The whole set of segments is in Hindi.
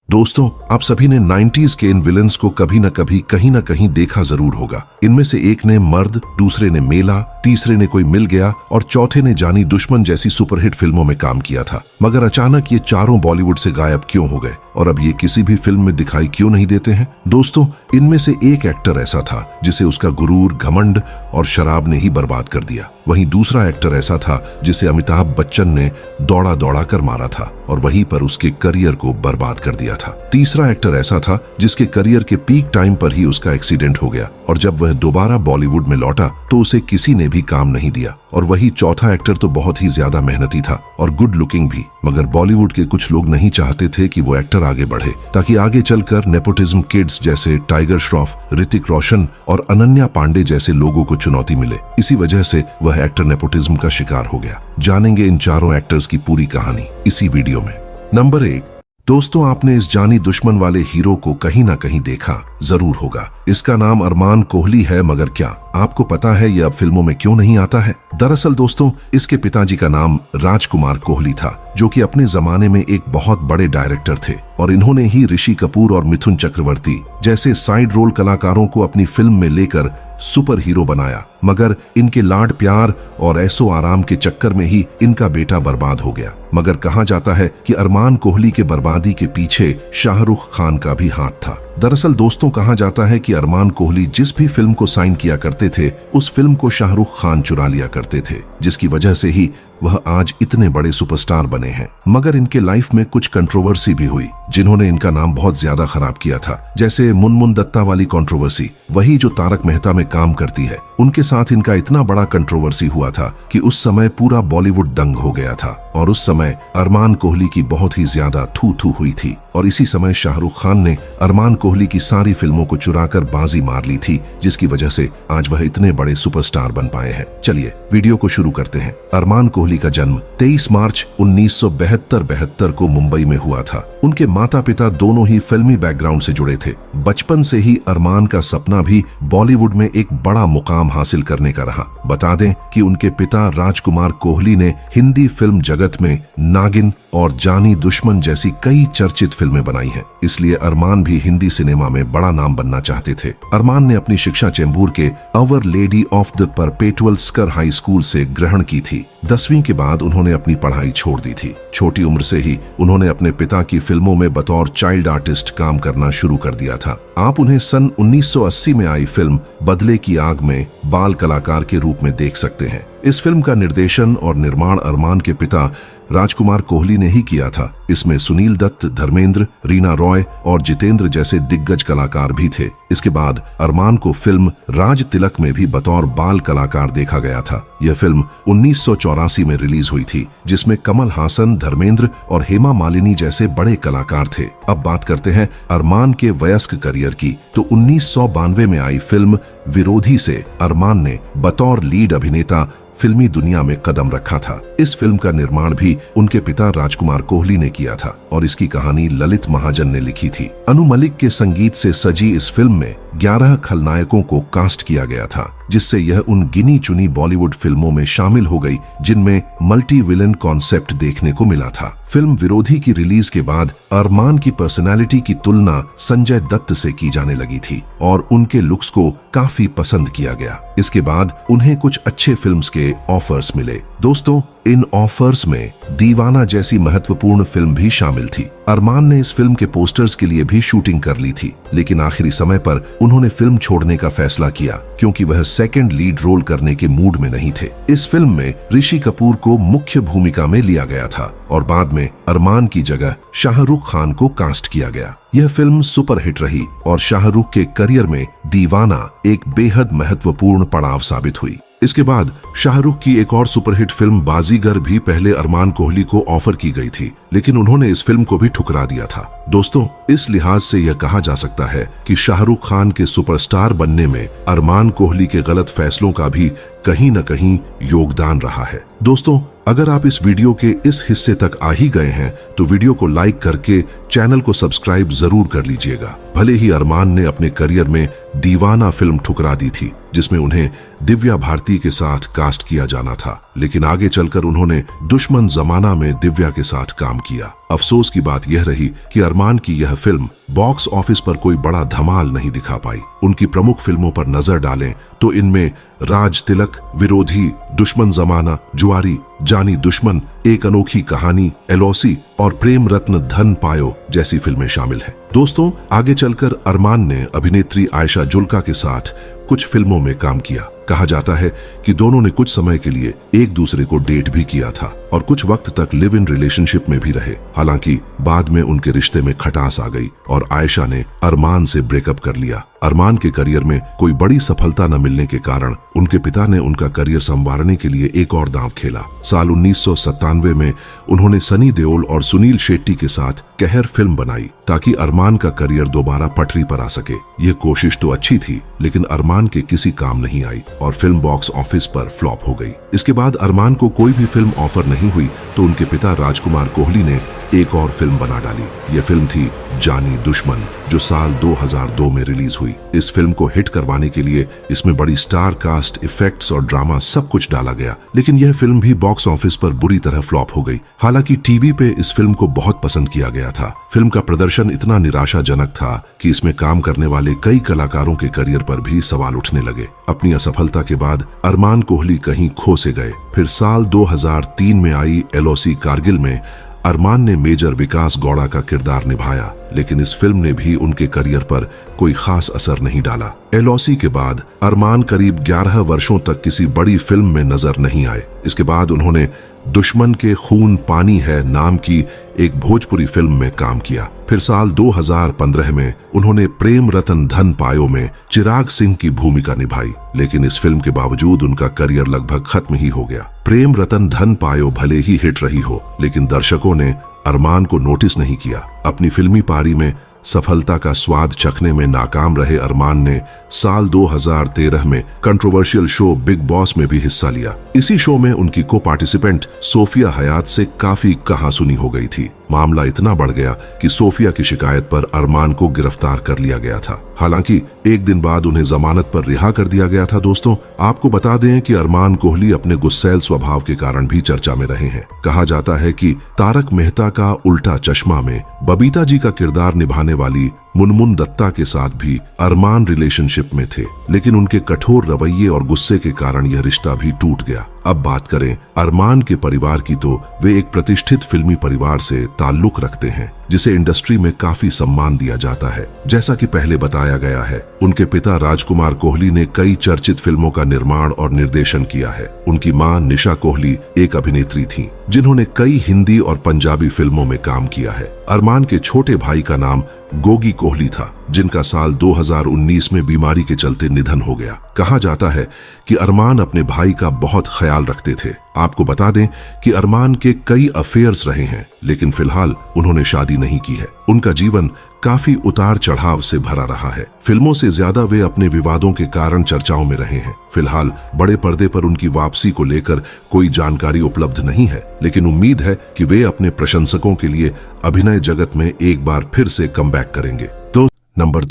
दोस्तों, आप सभी ने 90s के इन विलन्स को कभी न कभी कहीं न कहीं देखा जरूर होगा। इनमें से एक ने मर्द, दूसरे ने मेला, तीसरे ने कोई मिल गया और चौथे ने जानी दुश्मन जैसी सुपरहिट फिल्मों में काम किया था। मगर अचानक ये चारों बॉलीवुड से गायब क्यों हो गए और अब ये किसी भी फिल्म में दिखाई क्यों नहीं देते हैं? दोस्तों, इनमें से एक एक्टर ऐसा था जिसे उसका गुरूर, घमंड और शराब ने ही बर्बाद कर दिया। वहीं दूसरा एक्टर ऐसा था जिसे अमिताभ बच्चन ने दौड़ा दौड़ा कर मारा था और वहीं पर उसके करियर को बर्बाद कर दिया था। तीसरा एक्टर ऐसा था जिसके करियर के पीक टाइम पर ही उसका एक्सीडेंट हो गया और जब वह दोबारा बॉलीवुड में लौटा तो उसे किसी ने भी काम नहीं दिया। और वही चौथा एक्टर तो बहुत ही ज्यादा मेहनती था और गुड लुकिंग भी, मगर बॉलीवुड के कुछ लोग नहीं चाहते थे कि वो एक्टर आगे बढ़े ताकि आगे चलकर नेपोटिज्म किड्स जैसे टाइगर श्रॉफ, ऋतिक रोशन और अनन्या पांडे जैसे लोगों को चुनौती मिले। इसी वजह से वह एक्टर नेपोटिज्म का शिकार हो गया। जानेंगे इन चारों एक्टर्स की पूरी कहानी इसी वीडियो में। नंबर 1। दोस्तों, आपने इस जानी दुश्मन वाले हीरो को कहीं ना कहीं देखा जरूर होगा। इसका नाम अरमान कोहली है, मगर क्या आपको पता है ये अब फिल्मों में क्यों नहीं आता है? दरअसल दोस्तों, इसके पिताजी का नाम राजकुमार कोहली था, जो कि अपने जमाने में एक बहुत बड़े डायरेक्टर थे और इन्होंने ही ऋषि कपूर और मिथुन चक्रवर्ती जैसे साइड रोल कलाकारों को अपनी फिल्म में लेकर सुपर हीरो बनाया। मगर इनके लाड प्यार और ऐसो आराम के चक्कर में ही इनका बेटा बर्बाद हो गया। मगर कहा जाता है कि अरमान कोहली के बर्बादी के पीछे शाहरुख खान का भी हाथ था। दरअसल दोस्तों, कहा जाता है कि अरमान कोहली जिस भी फिल्म को साइन किया करते थे उस फिल्म को शाहरुख खान चुरा लिया करते थे, जिसकी वजह से ही वह आज इतने बड़े सुपरस्टार बने हैं। मगर इनके लाइफ में कुछ कंट्रोवर्सी भी हुई जिन्होंने इनका नाम बहुत ज्यादा खराब किया था, जैसे मुनमुन दत्ता वाली कंट्रोवर्सी। वही जो तारक मेहता में काम करती है, उनके साथ इनका इतना बड़ा कंट्रोवर्सी हुआ था कि उस समय पूरा बॉलीवुड दंग हो गया था और उस समय अरमान कोहली की बहुत ही ज्यादा थू थू हुई थी और इसी समय शाहरुख खान ने अरमान कोहली की सारी फिल्मों को चुराकर बाजी मार ली थी, जिसकी वजह से आज वह इतने बड़े सुपरस्टार बन पाए हैं। चलिए वीडियो को शुरू करते हैं। अरमान कोहली का जन्म 23 मार्च 1972 को मुंबई में हुआ था। उनके माता पिता दोनों ही फिल्मी बैकग्राउंड से जुड़े थे। बचपन से ही अरमान का सपना भी बॉलीवुड में एक बड़ा मुकाम हासिल करने का रहा। बता दें कि उनके पिता राजकुमार कोहली ने हिंदी फिल्म जगत में नागिन और जानी दुश्मन जैसी कई चर्चित फिल्में बनाई हैं, इसलिए अरमान भी हिंदी सिनेमा में बड़ा नाम बनना चाहते थे। अरमान ने अपनी शिक्षा चेंबूर के our lady of the perpetual succour high school से ग्रहण की थी। 10वीं के बाद उन्होंने अपनी पढ़ाई छोड़ दी थी। छोटी उम्र से ही उन्होंने अपने पिता की फिल्मों में बतौर चाइल्ड आर्टिस्ट काम करना शुरू कर दिया था। आप उन्हें सन 1980 में आई फिल्म बदले की आग में बाल कलाकार के रूप में देख सकते हैं। इस फिल्म का निर्देशन और निर्माण अरमान के पिता राजकुमार कोहली ने ही किया था। इसमें सुनील दत्त, धर्मेंद्र, रीना रॉय और जितेंद्र जैसे दिग्गज कलाकार भी थे। इसके बाद अरमान को फिल्म राज तिलक में भी बतौर बाल कलाकार देखा गया था। यह फिल्म 1984 में रिलीज हुई थी, जिसमें कमल हासन, धर्मेंद्र और हेमा मालिनी जैसे बड़े कलाकार थे। अब बात करते हैं अरमान के वयस्क करियर की। तो 1992 में आई फिल्म विरोधी से अरमान ने बतौर लीड अभिनेता फिल्मी दुनिया में कदम रखा था। इस फिल्म का निर्माण भी उनके पिता राजकुमार कोहली ने किया था और इसकी कहानी ललित महाजन ने लिखी थी। अनु मलिक के संगीत से सजी इस फिल्म में 11 खलनायकों को कास्ट किया गया था, जिससे यह उन गिनी चुनी बॉलीवुड फिल्मों में शामिल हो गई जिनमें मल्टी विलन कॉन्सेप्ट देखने को मिला था। फिल्म विरोधी की रिलीज के बाद अरमान की पर्सनालिटी की तुलना संजय दत्त से की जाने लगी थी और उनके लुक्स को काफी पसंद किया गया। इसके बाद उन्हें कुछ अच्छे फिल्म्स के ऑफर्स मिले। दोस्तों, इन ऑफर्स में दीवाना जैसी महत्वपूर्ण फिल्म भी शामिल थी। अरमान ने इस फिल्म के पोस्टर्स के लिए भी शूटिंग कर ली थी, लेकिन आखिरी समय पर उन्होंने फिल्म छोड़ने का फैसला किया क्योंकि वह सेकंड लीड रोल करने के मूड में नहीं थे। इस फिल्म में ऋषि कपूर को मुख्य भूमिका में लिया गया था और बाद में अरमान की जगह शाहरुख खान को कास्ट किया गया। यह फिल्म सुपरहिट रही और शाहरुख के करियर में दीवाना एक बेहद महत्वपूर्ण पड़ाव साबित हुई। इसके बाद शाहरुख की एक और सुपरहिट फिल्म बाजीगर भी पहले अरमान कोहली को ऑफर की गई थी, लेकिन उन्होंने इस फिल्म को भी ठुकरा दिया था। दोस्तों, इस लिहाज से यह कहा जा सकता है कि शाहरुख खान के सुपरस्टार बनने में अरमान कोहली के गलत फैसलों का भी कहीं न कहीं योगदान रहा है। दोस्तों, अगर आप इस वीडियो के इस हिस्से तक आ ही गए हैं तो वीडियो को लाइक करके चैनल को सब्सक्राइब जरूर कर लीजिएगा। भले ही अरमान ने अपने करियर में दीवाना फिल्म ठुकरा दी थी, जिसमें उन्हें दिव्या भारती के साथ कास्ट किया जाना था, लेकिन आगे चलकर उन्होंने दुश्मन जमाना में दिव्या के साथ काम किया अफसोस की बात यह रही कि अरमान की यह फिल्म बॉक्स ऑफिस पर कोई बड़ा धमाल नहीं दिखा पाई। उनकी प्रमुख फिल्मों पर नजर डालें तो इनमें राज तिलक, विरोधी, दुश्मन जमाना, जुआरी, जानी दुश्मन, एक अनोखी कहानी, एलओसी और प्रेम रत्न धन पायो जैसी फिल्में शामिल हैं। दोस्तों, आगे चलकर अरमान ने अभिनेत्री आयशा जुल्का के साथ कुछ फिल्मों में काम किया। कहा जाता है कि दोनों ने कुछ समय के लिए एक दूसरे को डेट भी किया था और कुछ वक्त तक लिव इन रिलेशनशिप में भी रहे। हालांकि बाद में उनके रिश्ते में खटास आ गई और आयशा ने अरमान से ब्रेकअप कर लिया। अरमान के करियर में कोई बड़ी सफलता न मिलने के कारण उनके पिता ने उनका करियर संवारने के लिए एक और दांव खेला। साल 1997 में उन्होंने सनी देओल और सुनील शेट्टी के साथ कहर फिल्म बनाई ताकि अरमान का करियर दोबारा पटरी पर आ सके। यह कोशिश तो अच्छी थी, लेकिन अरमान के किसी काम नहीं आई और फिल्म बॉक्स ऑफिस पर फ्लॉप हो गई। इसके बाद अरमान को कोई भी फिल्म ऑफर नहीं हुई तो उनके पिता राजकुमार कोहली ने एक और फिल्म बना डाली। यह फिल्म थी जानी दुश्मन, जो साल 2002 में रिलीज हुई। इस फिल्म को हिट करवाने के लिए इसमें बड़ी स्टार कास्ट, इफेक्ट्स और ड्रामा सब कुछ डाला गया, लेकिन यह फिल्म भी बॉक्स ऑफिस पर बुरी तरह फ्लॉप हो गई। हालांकि टीवी पे इस फिल्म को बहुत पसंद किया गया था। फिल्म का प्रदर्शन इतना निराशाजनक था कि इसमें काम करने वाले कई कलाकारों के करियर पर भी सवाल उठने लगे। अपनी असफलता के बाद अरमान कोहली कहीं खो से गए। फिर साल 2003 में आई एलओसी कारगिल में अरमान ने मेजर विकास गौड़ा का किरदार निभाया, लेकिन इस फिल्म ने भी उनके करियर पर कोई खास असर नहीं डाला। एलओसी के बाद अरमान करीब 11 वर्षों तक किसी बड़ी फिल्म में नजर नहीं आए। इसके बाद उन्होंने दुश्मन के खून पानी है नाम की एक भोजपुरी फिल्म में काम किया। फिर साल 2015 में उन्होंने प्रेम रतन धन पायो में चिराग सिंह की भूमिका निभाई, लेकिन इस फिल्म के बावजूद उनका करियर लगभग खत्म ही हो गया। प्रेम रतन धन पायो भले ही हिट रही हो, लेकिन दर्शकों ने अरमान को नोटिस नहीं किया। अपनी फिल्मी पारी में सफलता का स्वाद चखने में नाकाम रहे अरमान ने साल 2013 में कंट्रोवर्शियल शो बिग बॉस में भी हिस्सा लिया। इसी शो में उनकी को पार्टिसिपेंट सोफिया हयात से काफी कहासुनी हो गई थी। मामला इतना बढ़ गया कि सोफिया की शिकायत पर अरमान को गिरफ्तार कर लिया गया था। हालांकि एक दिन बाद उन्हें जमानत पर रिहा कर दिया गया था। दोस्तों, आपको बता दें कि अरमान कोहली अपने गुस्सैल स्वभाव के कारण भी चर्चा में रहे हैं। कहा जाता है कि तारक मेहता का उल्टा चश्मा में बबीता जी का किरदार निभाने वाली मुनमुन दत्ता के साथ भी अरमान रिलेशनशिप में थे, लेकिन उनके कठोर रवैये और गुस्से के कारण यह रिश्ता भी टूट गया। अब बात करें अरमान के परिवार की, तो वे एक प्रतिष्ठित फिल्मी परिवार से ताल्लुक रखते हैं, जिसे इंडस्ट्री में काफी सम्मान दिया जाता है। जैसा कि पहले बताया गया है, उनके पिता राजकुमार कोहली ने कई चर्चित फिल्मों का निर्माण और निर्देशन किया है। उनकी मां निशा कोहली एक अभिनेत्री थी, जिन्होंने कई हिंदी और पंजाबी फिल्मों में काम किया है। अरमान के छोटे भाई का नाम गोगी कोहली था, जिनका साल 2019 में बीमारी के चलते निधन हो गया। कहा जाता है कि अरमान अपने भाई का बहुत ख्याल रखते थे। आपको बता दें कि अरमान के कई अफेयर्स रहे हैं, लेकिन फिलहाल उन्होंने शादी नहीं की है। उनका जीवन काफी उतार चढ़ाव से भरा रहा है। फिल्मों से ज्यादा वे अपने विवादों के कारण चर्चाओं में रहे हैं। फिलहाल बड़े पर्दे पर उनकी वापसी को लेकर कोई जानकारी उपलब्ध नहीं है, लेकिन उम्मीद है कि वे अपने प्रशंसकों के लिए अभिनय जगत में एक बार फिर से कमबैक करेंगे। तो नंबर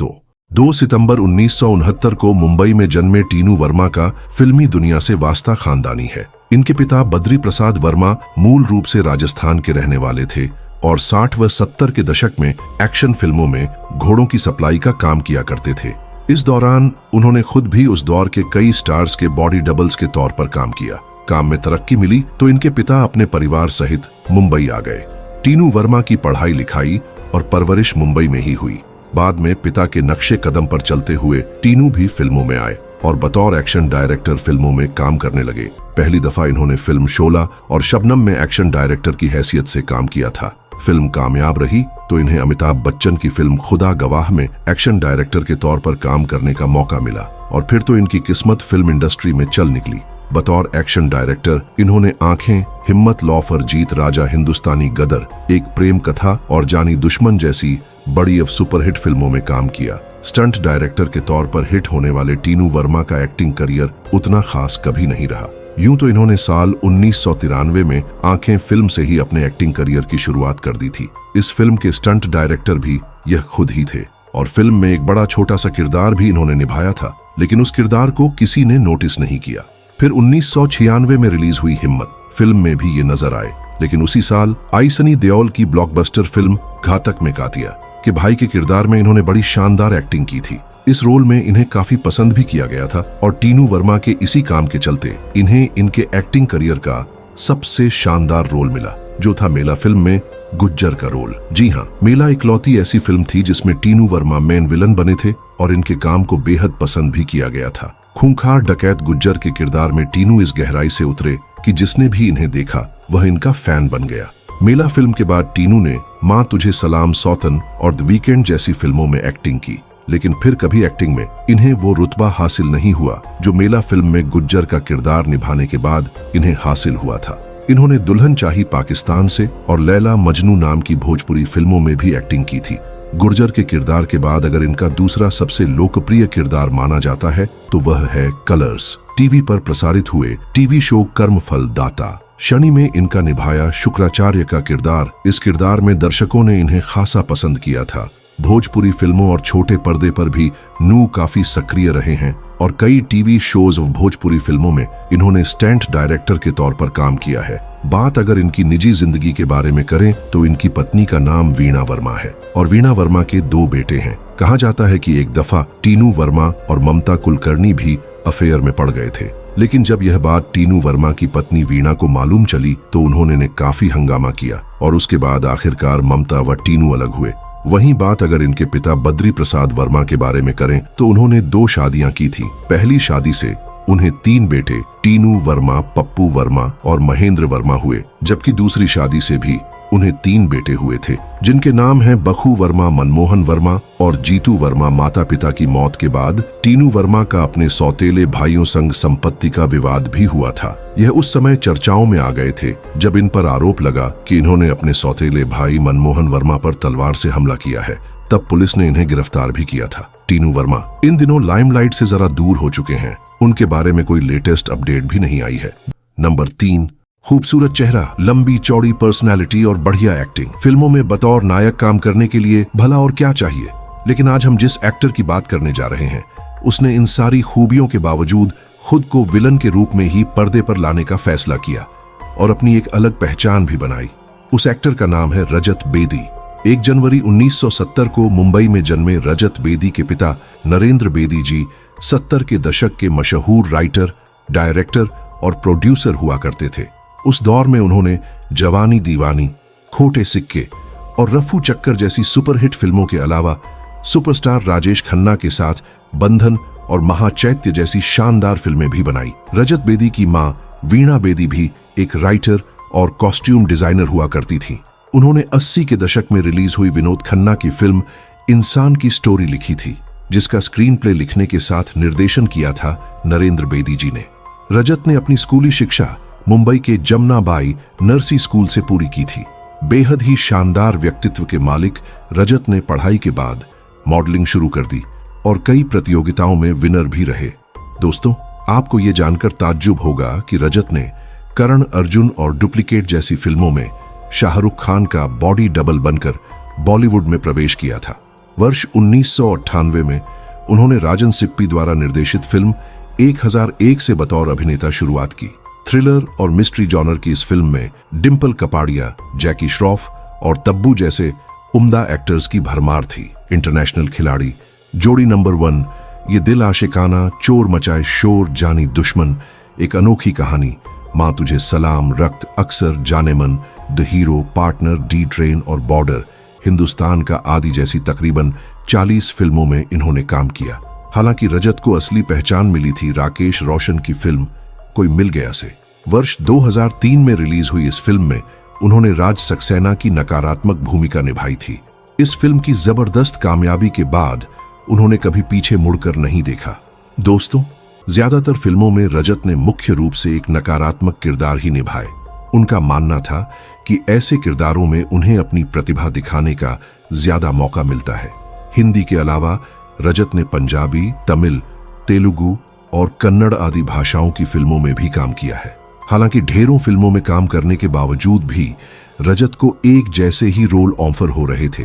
2 सितंबर 1969 को मुंबई में जन्मे टीनू वर्मा का फिल्मी दुनिया से वास्ता खानदानी है। इनके पिता बद्री प्रसाद वर्मा मूल रूप से राजस्थान के रहने वाले थे और 60 व 70 के दशक में एक्शन फिल्मों में घोड़ों की सप्लाई का काम किया करते थे। इस दौरान उन्होंने खुद भी उस दौर के कई स्टार्स के बॉडी डबल्स के तौर पर काम किया। काम में तरक्की मिली तो इनके पिता अपने परिवार सहित मुंबई आ गए। टीनू वर्मा की पढ़ाई लिखाई और परवरिश मुंबई में ही हुई। बाद में पिता के नक्शे कदम पर चलते हुए टीनू भी फिल्मों में आए और बतौर एक्शन डायरेक्टर फिल्मों में काम करने लगे। पहली दफा इन्होंने फिल्म शोला और शबनम में एक्शन डायरेक्टर की हैसियत से काम किया था। फिल्म कामयाब रही तो इन्हें अमिताभ बच्चन की फिल्म खुदा गवाह में एक्शन डायरेक्टर के तौर पर काम करने का मौका मिला और फिर तो इनकी किस्मत फिल्म इंडस्ट्री में चल निकली। बतौर एक्शन डायरेक्टर इन्होंने आंखें, हिम्मत लॉफर, जीत राजा, हिंदुस्तानी गदर, एक प्रेम कथा और जानी दुश्मन जैसी बड़ी सुपरहिट फिल्मों में काम किया। स्टंट डायरेक्टर के तौर पर हिट होने वाले टीनू वर्मा का एक्टिंग करियर उतना खास कभी नहीं रहा। यूं तो इन्होंने साल 1993 में आंखें फिल्म से ही अपने एक्टिंग करियर की शुरुआत कर दी थी। इस फिल्म के स्टंट डायरेक्टर भी यह खुद ही थे और फिल्म में एक बड़ा छोटा सा किरदार भी इन्होंने निभाया था, लेकिन उस किरदार को किसी ने नोटिस नहीं किया। फिर 1996 में रिलीज हुई हिम्मत फिल्म में भी ये नजर आए, लेकिन उसी साल आई सनी देओल की ब्लॉकबस्टर फिल्म घातक में कातिया के भाई के किरदार में इन्होंने बड़ी शानदार एक्टिंग की थी। इस रोल में इन्हें काफी पसंद भी किया गया था और टीनू वर्मा के इसी काम के चलते इन्हें इनके एक्टिंग करियर का सबसे शानदार रोल मिला, जो था मेला फिल्म में गुज्जर का रोल। जी हाँ, मेला इकलौती ऐसी फिल्म थी जिसमें टीनू वर्मा मेन विलन बने थे और इनके काम को बेहद पसंद भी किया गया था। खूंखार डकैत गुज्जर के किरदार में टीनू इस गहराई से उतरे कि जिसने भी इन्हें देखा वह इनका फैन बन गया। मेला फिल्म के बाद टीनू ने माँ तुझे सलाम, सौतन और द वीकेंड जैसी फिल्मों में एक्टिंग की, लेकिन फिर कभी एक्टिंग में इन्हें वो रुतबा हासिल नहीं हुआ जो मेला फिल्म में गुज्जर का किरदार निभाने के बाद इन्हें हासिल हुआ था। इन्होंने दुल्हन चाही पाकिस्तान से और लैला मजनू नाम की भोजपुरी फिल्मों में भी एक्टिंग की थी। गुर्जर के किरदार के बाद अगर इनका दूसरा सबसे लोकप्रिय किरदार माना जाता है तो वह है कलर्स, टीवी पर प्रसारित हुए टीवी शो कर्मफल दाता। शनि में इनका निभाया शुक्राचार्य का किरदार, इस किरदार में दर्शकों ने इन्हें खासा पसंद किया था। भोजपुरी फिल्मों और छोटे पर्दे पर भी नू काफी सक्रिय रहे हैं और कई टीवी शोज और भोजपुरी फिल्मों में इन्होंने स्टंट डायरेक्टर के तौर पर काम किया है। बात अगर इनकी निजी जिंदगी के बारे में करें तो इनकी पत्नी का नाम वीणा वर्मा है और वीणा वर्मा के 2 बेटे हैं। कहा जाता है कि एक दफा टीनू वर्मा और ममता कुलकर्णी भी अफेयर में पड़ गए थे, लेकिन जब यह बात टीनू वर्मा की पत्नी वीणा को मालूम चली तो उन्होंने काफी हंगामा किया और उसके बाद आखिरकार ममता व टीनू अलग हुए। वहीं बात अगर इनके पिता बद्री प्रसाद वर्मा के बारे में करें तो उन्होंने 2 शादियां की थी। पहली शादी से उन्हें 3 बेटे टीनू वर्मा, पप्पू वर्मा और महेंद्र वर्मा हुए, जबकि दूसरी शादी से भी उन्हें 3 बेटे हुए थे जिनके नाम हैं बखू वर्मा, मनमोहन वर्मा और जीतू वर्मा। माता पिता की मौत के बाद टीनू वर्मा का अपने सौतेले भाइयों संग संपत्ति का विवाद भी हुआ था। यह उस समय चर्चाओं में आ गए थे जब इन पर आरोप लगा कि इन्होंने अपने सौतेले भाई मनमोहन वर्मा पर तलवार से हमला किया है। तब पुलिस ने इन्हें गिरफ्तार भी किया था। टीनू वर्मा इन दिनों लाइमलाइट से जरा दूर हो चुके हैं, उनके बारे में कोई लेटेस्ट अपडेट भी नहीं आई है। नंबर 3, खूबसूरत चेहरा, लंबी चौड़ी पर्सनालिटी और बढ़िया एक्टिंग। फिल्मों में बतौर नायक काम करने के लिए भला और क्या चाहिए, लेकिन आज हम जिस एक्टर की बात करने जा रहे हैं उसने इन सारी खूबियों के बावजूद खुद को विलन के रूप में ही पर्दे पर लाने का फैसला किया और अपनी एक अलग पहचान भी बनाई। उस एक्टर का नाम है रजत बेदी। 1 जनवरी 1970 को मुंबई में जन्मे रजत बेदी के पिता नरेंद्र बेदी जी 70 के दशक के मशहूर राइटर, डायरेक्टर और प्रोड्यूसर हुआ करते थे। उस दौर में उन्होंने जवानी दीवानी, खोटे सिक्के और रफू चक्कर जैसी सुपरहिट फिल्मों के अलावा सुपरस्टार राजेश खन्ना के साथ बंधन और महाचैत्य जैसी शानदार फिल्में भी बनाई। रजत बेदी की मां वीणा बेदी भी एक राइटर और कॉस्ट्यूम डिजाइनर हुआ करती थी। उन्होंने 80 के दशक में रिलीज हुई विनोद खन्ना की फिल्म इंसान की स्टोरी लिखी थी, जिसका स्क्रीन प्ले लिखने के साथ निर्देशन किया था नरेंद्र बेदी जी ने। रजत ने अपनी स्कूली शिक्षा मुंबई के जमनाबाई नर्सी स्कूल से पूरी की थी। बेहद ही शानदार व्यक्तित्व के मालिक रजत ने पढ़ाई के बाद मॉडलिंग शुरू कर दी और कई प्रतियोगिताओं में विनर भी रहे। दोस्तों, आपको ये जानकर ताज्जुब होगा कि रजत ने करण अर्जुन और डुप्लीकेट जैसी फिल्मों में शाहरुख खान का बॉडी डबल बनकर बॉलीवुड में प्रवेश किया था। वर्ष 1998 में उन्होंने राजन सिप्पी द्वारा निर्देशित फिल्म 1001 से बतौर अभिनेता शुरुआत की। थ्रिलर और मिस्ट्री जॉनर की इस फिल्म में डिम्पल कपाड़िया, जैकी श्रॉफ और तब्बू जैसे उम्दा एक्टर्स की भरमार थी। इंटरनेशनल खिलाड़ी, जोड़ी नंबर 1, ये दिल आशिकाना, चोर मचाए शोर, जानी दुश्मन, एक अनोखी कहानी, माँ तुझे सलाम, रक्त, अक्सर, जाने मन, the hero, partner, D train और बॉर्डर, हिंदुस्तान का आदि जैसी तकरीबन 40 फिल्मों में इन्होंने काम किया। हालांकि रजत को असली पहचान मिली थी राकेश रोशन की फिल्म कोई मिल गया से। वर्ष 2003 में रिलीज हुई इस फिल्म में उन्होंने राज सक्सेना की नकारात्मक भूमिका निभाई थी। इस फिल्म की जबरदस्त कामयाबी के बाद उन्होंने कभी पीछे मुड़कर नहीं देखा। दोस्तों, ज्यादातर फिल्मों में रजत ने मुख्य रूप से एक नकारात्मक किरदार ही निभाए। उनका मानना था कि ऐसे किरदारों में उन्हें अपनी प्रतिभा दिखाने का ज्यादा मौका मिलता है। हिंदी के अलावा रजत ने पंजाबी, तमिल, तेलुगु और कन्नड़ आदि भाषाओं की फिल्मों में भी काम किया है। हालांकि ढेरों फिल्मों में काम करने के बावजूद भी रजत को एक जैसे ही रोल ऑफर हो रहे थे,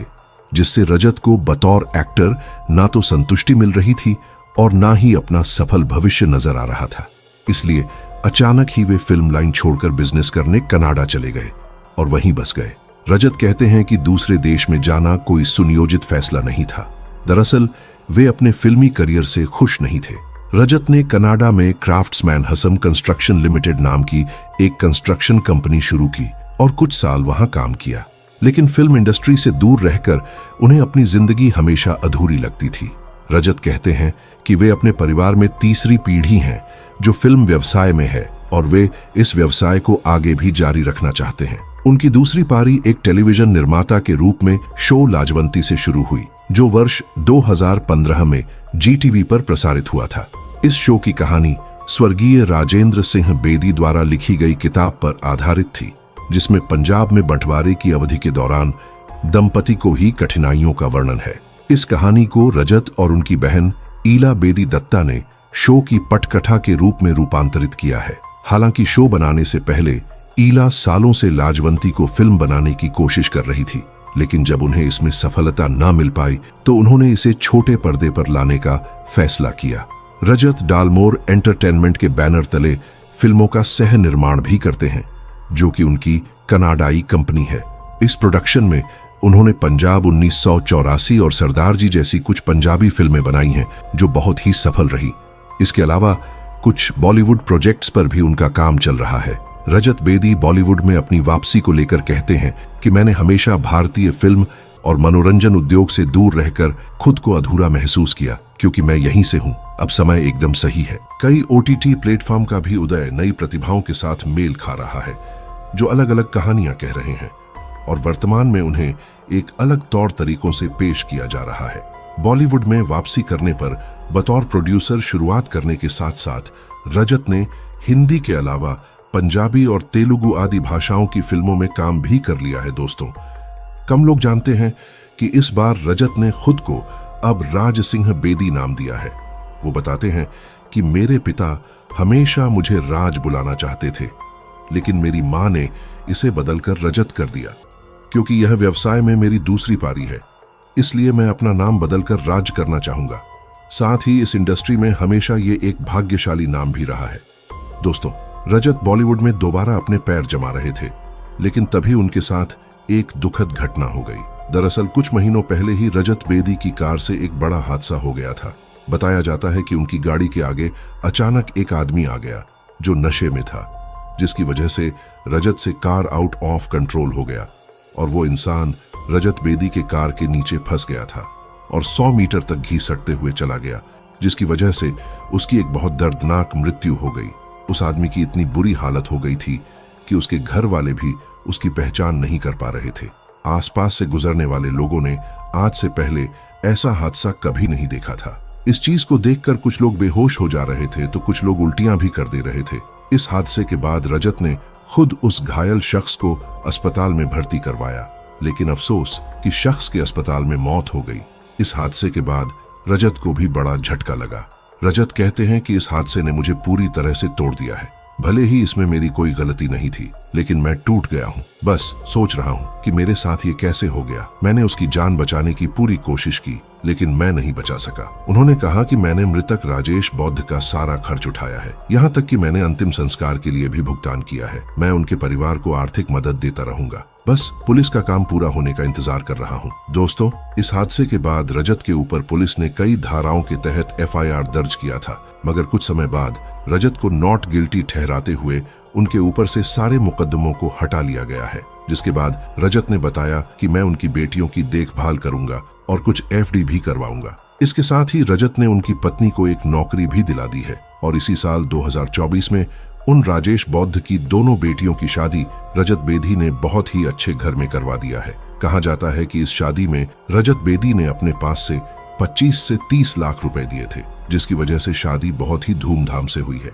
जिससे रजत को बतौर एक्टर ना तो संतुष्टि मिल रही थी और ना ही अपना सफल भविष्य नजर आ रहा था। इसलिए अचानक ही वे फिल्म लाइन छोड़कर बिजनेस करने कनाडा चले गए। और वहीं बस गए। रजत कहते हैं कि दूसरे देश में जाना कोई सुनियोजित फैसला नहीं था। दरअसल वे अपने फिल्मी करियर से खुश नहीं थे। रजत ने कनाडा में क्राफ्ट्समैन हसम कंस्ट्रक्शन लिमिटेड नाम की एक कंस्ट्रक्शन कंपनी शुरू की और कुछ साल वहां काम किया, लेकिन फिल्म इंडस्ट्री से दूर रहकर उन्हें अपनी जिंदगी हमेशा अधूरी लगती थी। रजत कहते हैं कि वे अपने परिवार में तीसरी पीढ़ी हैं जो फिल्म व्यवसाय में है और वे इस व्यवसाय को आगे भी जारी रखना चाहते हैं। उनकी दूसरी पारी एक टेलीविजन निर्माता के रूप में शो लाजवंती से शुरू हुई, जो वर्ष 2015 में GTV पर प्रसारित हुआ था। इस शो की कहानी स्वर्गीय राजेंद्र सिंह बेदी द्वारा लिखी गई किताब पर आधारित थी, जिसमें पंजाब में बंटवारे की अवधि के दौरान दंपति को ही कठिनाइयों का वर्णन है। इस कहानी को रजत और उनकी बहन ईला बेदी दत्ता ने शो की पटकथा के रूप में रूपांतरित किया है। हालांकि शो बनाने से पहले ईला सालों से लाजवंती को फिल्म बनाने की कोशिश कर रही थी, लेकिन जब उन्हें इसमें सफलता न मिल पाई तो उन्होंने इसे छोटे पर्दे पर लाने का फैसला किया। रजत डालमोर एंटरटेनमेंट के बैनर तले फिल्मों का सह निर्माण भी करते हैं, जो कि उनकी कनाडाई कंपनी है। इस प्रोडक्शन में उन्होंने पंजाब 1984 और सरदार जी जैसी कुछ पंजाबी फिल्में बनाई हैं, जो बहुत ही सफल रही। इसके अलावा कुछ बॉलीवुड प्रोजेक्ट्स पर भी उनका काम चल रहा है। रजत बेदी बॉलीवुड में अपनी वापसी को लेकर कहते हैं कि मैंने हमेशा भारतीय फिल्म और मनोरंजन उद्योग से दूर रहकर खुद को अधूरा महसूस किया, क्योंकि मैं यहीं से हूं। अब समय एकदम सही है। कई OTT प्लेटफॉर्म का भी उदय नई प्रतिभाओं के साथ मेल खा रहा है, जो अलग अलग कहानियां कह रहे हैं और वर्तमान में उन्हें एक अलग तौर तरीकों से पेश किया जा रहा है। बॉलीवुड में वापसी करने पर बतौर प्रोड्यूसर शुरुआत करने के साथ साथ रजत ने हिंदी के अलावा पंजाबी और तेलुगु आदि भाषाओं की फिल्मों में काम भी कर लिया है। दोस्तों, कम लोग जानते हैं कि इस बार रजत ने खुद को अब राज सिंह बेदी नाम दिया है। वो बताते हैं कि मेरे पिता हमेशा मुझे राज बुलाना चाहते थे, लेकिन मेरी मां ने इसे बदलकर रजत कर दिया। क्योंकि यह व्यवसाय में मेरी दूसरी पारी है, इसलिए मैं अपना नाम बदलकर राज करना चाहूंगा। साथ ही इस इंडस्ट्री में हमेशा ये एक भाग्यशाली नाम भी रहा है। दोस्तों, रजत बॉलीवुड में दोबारा अपने पैर जमा रहे थे, लेकिन तभी उनके साथ एक दुखद घटना हो गई। दरअसल कुछ महीनों पहले ही रजत बेदी की कार से एक बड़ा हादसा हो गया था। बताया जाता है कि उनकी गाड़ी के आगे अचानक एक आदमी आ गया जो नशे में था, जिसकी वजह से रजत से कार आउट ऑफ कंट्रोल हो गया और वो इंसान रजत बेदी के कार के नीचे फंस गया था और 100 मीटर तक घसीटते हुए चला गया, जिसकी वजह से उसकी एक बहुत दर्दनाक मृत्यु हो गई। उस आदमी की इतनी बुरी हालत हो गई थी कि उसके घर वाले भी उसकी पहचान नहीं कर पा रहे थे। आसपास से गुजरने वाले लोगों ने आज से पहले ऐसा हादसा कभी नहीं देखा था। इस चीज को देखकर कुछ लोग बेहोश हो जा रहे थे तो कुछ लोग उल्टियां भी कर दे रहे थे। इस हादसे के बाद रजत ने खुद उस घायल शख्स को अस्पताल में भर्ती करवाया, लेकिन अफसोस कि शख्स के अस्पताल में मौत हो गई। इस हादसे के बाद रजत को भी बड़ा झटका लगा। रजत कहते हैं कि इस हादसे ने मुझे पूरी तरह से तोड़ दिया है। भले ही इसमें मेरी कोई गलती नहीं थी, लेकिन मैं टूट गया हूँ। बस सोच रहा हूँ कि मेरे साथ ये कैसे हो गया। मैंने उसकी जान बचाने की पूरी कोशिश की, लेकिन मैं नहीं बचा सका। उन्होंने कहा कि मैंने मृतक राजेश बौद्ध का सारा खर्च उठाया है, यहाँ तक कि मैंने अंतिम संस्कार के लिए भी भुगतान किया है। मैं उनके परिवार को आर्थिक मदद देता रहूंगा। बस पुलिस का काम पूरा होने का इंतजार कर रहा हूँ। दोस्तों, इस हादसे के बाद रजत के ऊपर पुलिस ने कई धाराओं के तहत FIR दर्ज किया था, मगर कुछ समय बाद रजत को नॉट गिल्टी ठहराते हुए उनके ऊपर से सारे मुकदमों को हटा लिया गया है। जिसके बाद रजत ने बताया कि मैं उनकी बेटियों की देखभाल करूंगा और कुछ FD भी करवाऊंगा। इसके साथ ही रजत ने उनकी पत्नी को एक नौकरी भी दिला दी है और इसी साल 2024 में उन राजेश बौद्ध की दोनों बेटियों की शादी रजत बेदी ने बहुत ही अच्छे घर में करवा दिया है। कहा जाता है कि इस शादी में रजत बेदी ने अपने पास से 25 से 30 लाख रुपए दिए थे, जिसकी वजह से शादी बहुत ही धूमधाम से हुई है।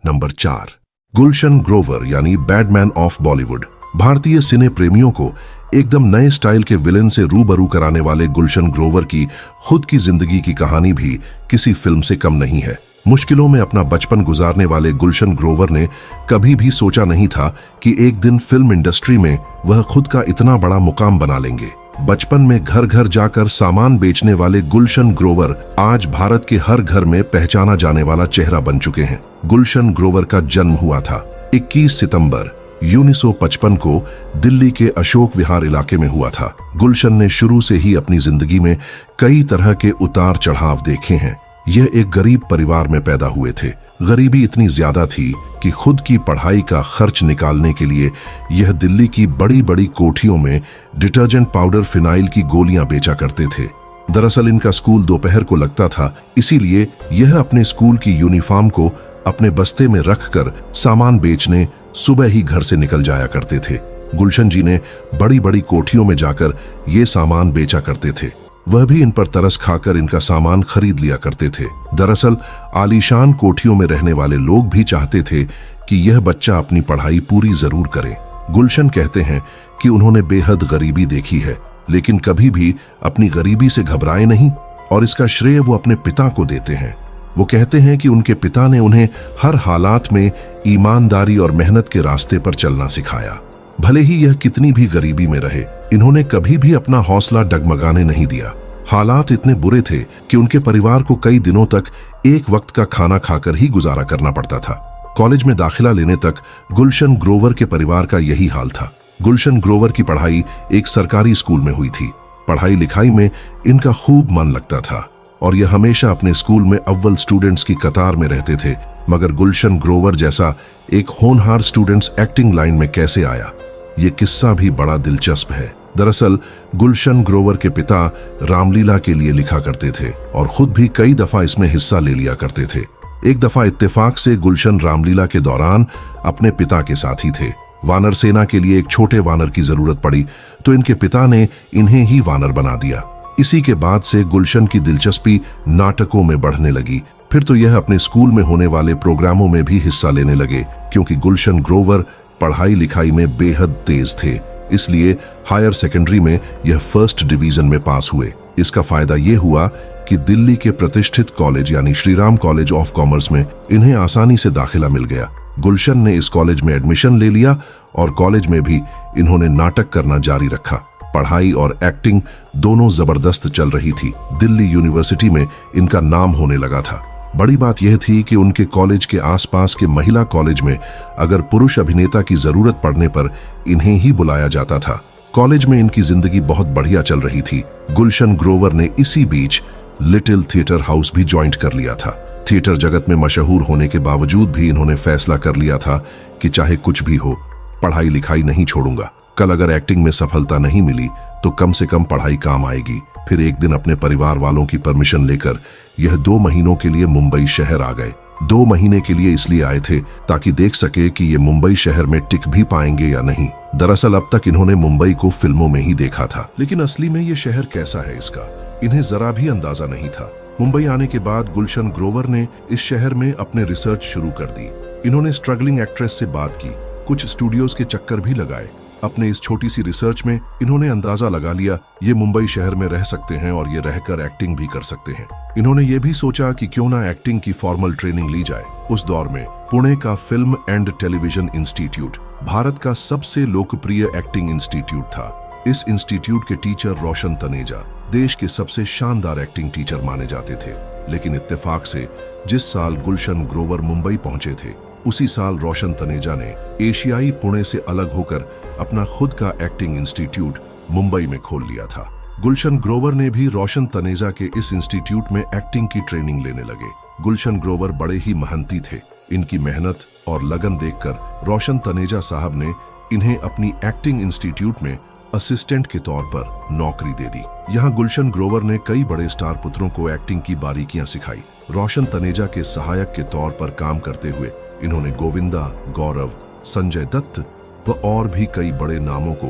नंबर 4, गुलशन ग्रोवर यानी बैडमैन ऑफ बॉलीवुड। भारतीय सिने प्रेमियों को एकदम नए स्टाइल के विलेन से रूबरू कराने वाले गुलशन ग्रोवर की खुद की जिंदगी की कहानी भी किसी फिल्म से कम नहीं है। मुश्किलों में अपना बचपन गुजारने वाले गुलशन ग्रोवर ने कभी भी सोचा नहीं था कि एक दिन फिल्म इंडस्ट्री में वह खुद का इतना बड़ा मुकाम बना लेंगे। बचपन में घर घर जाकर सामान बेचने वाले गुलशन ग्रोवर आज भारत के हर घर में पहचाना जाने वाला चेहरा बन चुके हैं। गुलशन ग्रोवर का जन्म हुआ था 21 सितंबर 1955 को दिल्ली के अशोक विहार इलाके में हुआ था। गुलशन ने शुरू से ही अपनी जिंदगी में कई तरह के उतार चढ़ाव देखे हैं। यह एक गरीब परिवार में पैदा हुए थे। गरीबी इतनी ज्यादा थी कि खुद की पढ़ाई का खर्च निकालने के लिए यह दिल्ली की बड़ी बड़ी कोठियों में डिटर्जेंट पाउडर, फिनाइल की गोलियां बेचा करते थे। दरअसल इनका स्कूल दोपहर को लगता था, इसीलिए यह अपने स्कूल की यूनिफॉर्म को अपने बस्ते में रखकर सामान बेचने सुबह ही घर से निकल जाया करते थे। गुलशन जी ने बड़ी बड़ी कोठियों में जाकर ये सामान बेचा करते थे। वह भी इन पर तरस खाकर इनका सामान खरीद लिया करते थे। दरअसल आलीशान कोठियों में रहने वाले लोग भी चाहते थे कि यह बच्चा अपनी पढ़ाई पूरी जरूर करे। गुलशन कहते हैं कि उन्होंने बेहद गरीबी देखी है, लेकिन कभी भी अपनी गरीबी से घबराए नहीं और इसका श्रेय वो अपने पिता को देते हैं। वो कहते हैं कि उनके पिता ने उन्हें हर हालात में ईमानदारी और मेहनत के रास्ते पर चलना सिखाया। भले ही यह कितनी भी गरीबी में रहे, इन्होंने कभी भी अपना हौसला डगमगाने नहीं दिया। हालात इतने बुरे थे कि उनके परिवार को कई दिनों तक एक वक्त का खाना खाकर ही गुजारा करना पड़ता था। कॉलेज में दाखिला लेने तक गुलशन ग्रोवर के परिवार का यही हाल था। गुलशन ग्रोवर की पढ़ाई एक सरकारी स्कूल में हुई थी। पढ़ाई लिखाई में इनका खूब मन लगता था और यह हमेशा अपने स्कूल में अव्वल स्टूडेंट्स की कतार में रहते थे। मगर गुलशन ग्रोवर जैसा एक होनहार स्टूडेंट्स एक्टिंग लाइन में कैसे आया, ये किस्सा भी बड़ा दिलचस्प है। दरअसल गुलशन ग्रोवर के पिता रामलीला के लिए लिखा करते थे और खुद भी कई दफा इसमें हिस्सा ले लिया करते थे। एक दफा इत्तेफाक से गुलशन रामलीला के दौरान अपने पिता के साथ ही थे। वानर सेना के लिए एक छोटे वानर की जरूरत पड़ी तो इनके पिता ने इन्हें ही वानर बना दिया। इसी के बाद से गुलशन की दिलचस्पी नाटकों में बढ़ने लगी। फिर तो यह अपने स्कूल में होने वाले प्रोग्रामों में भी हिस्सा लेने लगे, क्योंकि गुलशन ग्रोवर पढ़ाई लिखाई में बेहद तेज थे। इसलिए हायर सेकेंडरी में यह फर्स्ट डिवीजन में पास हुए। इसका फायदा यह हुआ कि दिल्ली के प्रतिष्ठित कॉलेज यानी श्रीराम कॉलेज ऑफ कॉमर्स में इन्हें आसानी से दाखिला मिल गया। गुलशन ने इस कॉलेज में एडमिशन ले लिया और कॉलेज में भी इन्होंने नाटक करना जारी रखा। पढ़ाई और एक्टिंग दोनों जबरदस्त चल रही थी। दिल्ली यूनिवर्सिटी में इनका नाम होने लगा था। बड़ी बात यह थी कि उनके कॉलेज के आसपास के महिला कॉलेज में अगर पुरुष अभिनेता की जरूरत पड़ने पर इन्हें ही बुलाया जाता था। कॉलेज में इनकी जिंदगी बहुत बढ़िया चल रही थी। गुलशन ग्रोवर ने इसी बीच लिटिल थिएटर हाउस भी ज्वाइंट कर लिया था। थिएटर जगत में मशहूर होने के बावजूद भी इन्होंने फैसला कर लिया था कि चाहे कुछ भी हो, पढ़ाई लिखाई नहीं छोड़ूंगा। कल अगर एक्टिंग में सफलता नहीं मिली तो कम से कम पढ़ाई काम आएगी। फिर एक दिन अपने परिवार वालों की परमिशन लेकर यह 2 महीनों के लिए मुंबई शहर आ गए। 2 महीने के लिए इसलिए आए थे ताकि देख सके कि ये मुंबई शहर में टिक भी पाएंगे या नहीं। दरअसल अब तक इन्होंने मुंबई को फिल्मों में ही देखा था, लेकिन असली में ये शहर कैसा है इसका इन्हें जरा भी अंदाजा नहीं था। मुंबई आने के बाद गुलशन ग्रोवर ने इस शहर में अपने रिसर्च शुरू कर दी। इन्होंने स्ट्रगलिंग एक्ट्रेस से बात की, कुछ स्टूडियोज के चक्कर भी लगाए। अपने इस छोटी सी रिसर्च में इन्होंने अंदाजा लगा लिया ये मुंबई शहर में रह सकते हैं और ये रहकर एक्टिंग भी कर सकते हैं। इन्होंने ये भी सोचा कि क्यों ना एक्टिंग की फॉर्मल ट्रेनिंग ली जाए। उस दौर में पुणे का film and television institute Bharat का सबसे लोकप्रिय एक्टिंग इंस्टीट्यूट था। इस इंस्टीट्यूट के टीचर रोशन तनेजा देश के सबसे शानदार एक्टिंग टीचर माने जाते थे। लेकिन इत्तेफाक से जिस साल गुलशन ग्रोवर मुंबई पहुंचे थे, उसी साल रोशन तनेजा ने एशियाई पुणे से अलग होकर अपना खुद का एक्टिंग इंस्टीट्यूट मुंबई में खोल लिया था। गुलशन ग्रोवर ने भी रोशन तनेजा के इस इंस्टीट्यूट में एक्टिंग की ट्रेनिंग लेने लगे। गुलशन ग्रोवर बड़े ही मेहनती थे। इनकी मेहनत और लगन देखकर रोशन तनेजा साहब ने इन्हें अपनी एक्टिंग इंस्टीट्यूट में असिस्टेंट के तौर पर नौकरी दे दी। यहाँ गुलशन ग्रोवर ने कई बड़े स्टार पुत्रों को एक्टिंग की बारीकियां सिखाई। रोशन तनेजा के सहायक के तौर पर काम करते हुए इन्होंने गोविंदा, गौरव, संजय दत्त व और भी कई बड़े नामों को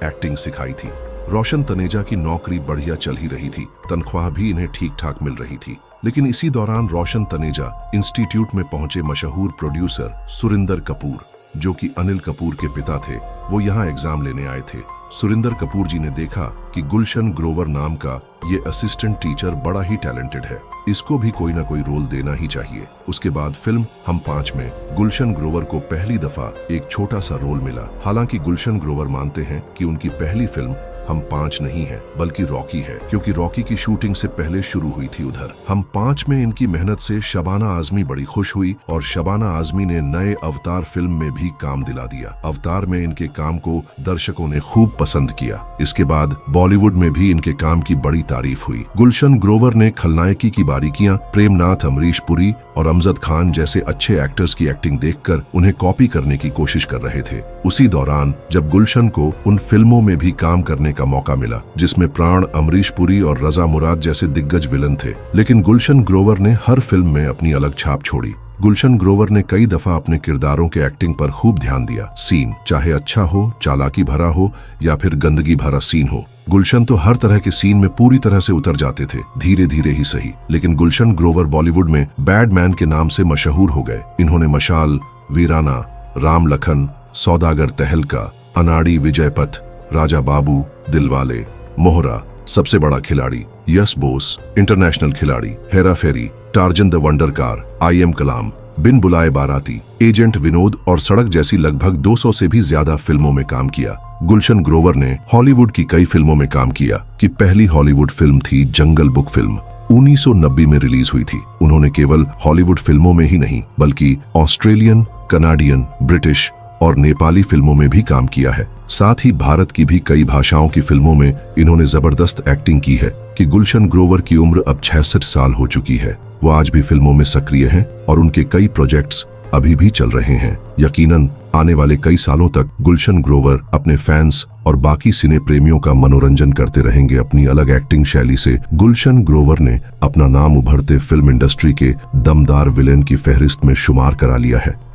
एक्टिंग सिखाई थी। रोशन तनेजा की नौकरी बढ़िया चल ही रही थी, तनख्वाह भी इन्हें ठीक ठाक मिल रही थी। लेकिन इसी दौरान रोशन तनेजा इंस्टीट्यूट में पहुंचे मशहूर प्रोड्यूसर सुरिंदर कपूर, जो कि अनिल कपूर के पिता थे, वो यहाँ एग्जाम लेने आए थे। सुरिंदर कपूर जी ने देखा कि गुलशन ग्रोवर नाम का ये असिस्टेंट टीचर बड़ा ही टैलेंटेड है, इसको भी कोई ना कोई रोल देना ही चाहिए। उसके बाद फिल्म हम 5 में गुलशन ग्रोवर को पहली दफा एक छोटा सा रोल मिला। हालांकि गुलशन ग्रोवर मानते हैं कि उनकी पहली फिल्म हम 5 नहीं हैं, बल्कि रॉकी है, क्योंकि रॉकी की शूटिंग से पहले शुरू हुई थी उधर। हम 5 में इनकी मेहनत से शबाना आजमी बड़ी खुश हुई और शबाना आजमी ने नए अवतार फिल्म में भी काम दिला दिया। अवतार में इनके काम को दर्शकों ने खूब पसंद किया। इसके बाद बॉलीवुड में भी इनके काम की बड़ी तारीफ हुई। गुलशन ग्रोवर ने खलनायकी की बारीकियां, प्रेमनाथ, अमरीश पुरी और अमजद खान जैसे अच्छे एक्टर्स की एक्टिंग देखकर उन्हें कॉपी करने की कोशिश कर रहे थे। उसी दौरान जब गुलशन को उन फिल्मों में भी काम करने का मौका मिला जिसमें प्राण, अमरीश पुरी और रजा मुराद जैसे दिग्गज विलन थे, लेकिन गुलशन ग्रोवर ने हर फिल्म में अपनी अलग छाप छोड़ी। गुलशन ग्रोवर ने कई दफा अपने किरदारों के एक्टिंग पर खूब ध्यान दिया। सीन चाहे अच्छा हो, चालाकी भरा हो या फिर गंदगी भरा सीन हो, गुलशन तो हर तरह के सीन में पूरी तरह से उतर जाते थे, धीरे धीरे ही सही। लेकिन गुलशन ग्रोवर बॉलीवुड में बैड मैन के नाम से मशहूर हो गए। इन्होंने मशाल, वीराना, राम लखन, सौदागर तहलका, अनाड़ी, विजयपथ, राजा बाबू, दिलवाले, मोहरा, सबसे बड़ा खिलाड़ी, yes boss, international Khiladi, Hera Pheri, Tarzan the wonder car, I am Kalam, Bin Bulaye Baraati, agent Vinod और सड़क जैसी लगभग 200 से भी ज्यादा फिल्मों में काम किया। गुलशन ग्रोवर ने हॉलीवुड की कई फिल्मों में काम किया कि पहली हॉलीवुड फिल्म थी जंगल बुक फिल्म। 1990 में रिलीज हुई थी। उन्होंने केवल हॉलीवुड फिल्मों में ही नहीं बल्कि ऑस्ट्रेलियन, कनाडियन, ब्रिटिश और नेपाली फिल्मों में भी काम किया है। साथ ही भारत की भी कई भाषाओं की फिल्मों में इन्होंने जबरदस्त एक्टिंग की है कि गुलशन ग्रोवर की उम्र अब 66 साल हो चुकी है। वो आज भी फिल्मों में सक्रिय हैं और उनके कई प्रोजेक्ट्स अभी भी चल रहे हैं। यकीनन आने वाले कई सालों तक गुलशन ग्रोवर अपने फैंस और बाकी सिने प्रेमियों का मनोरंजन करते रहेंगे अपनी अलग एक्टिंग शैली से। गुलशन ग्रोवर ने अपना नाम उभरते फिल्म इंडस्ट्री के दमदार विलेन की फहरिस्त में शुमार करा लिया है।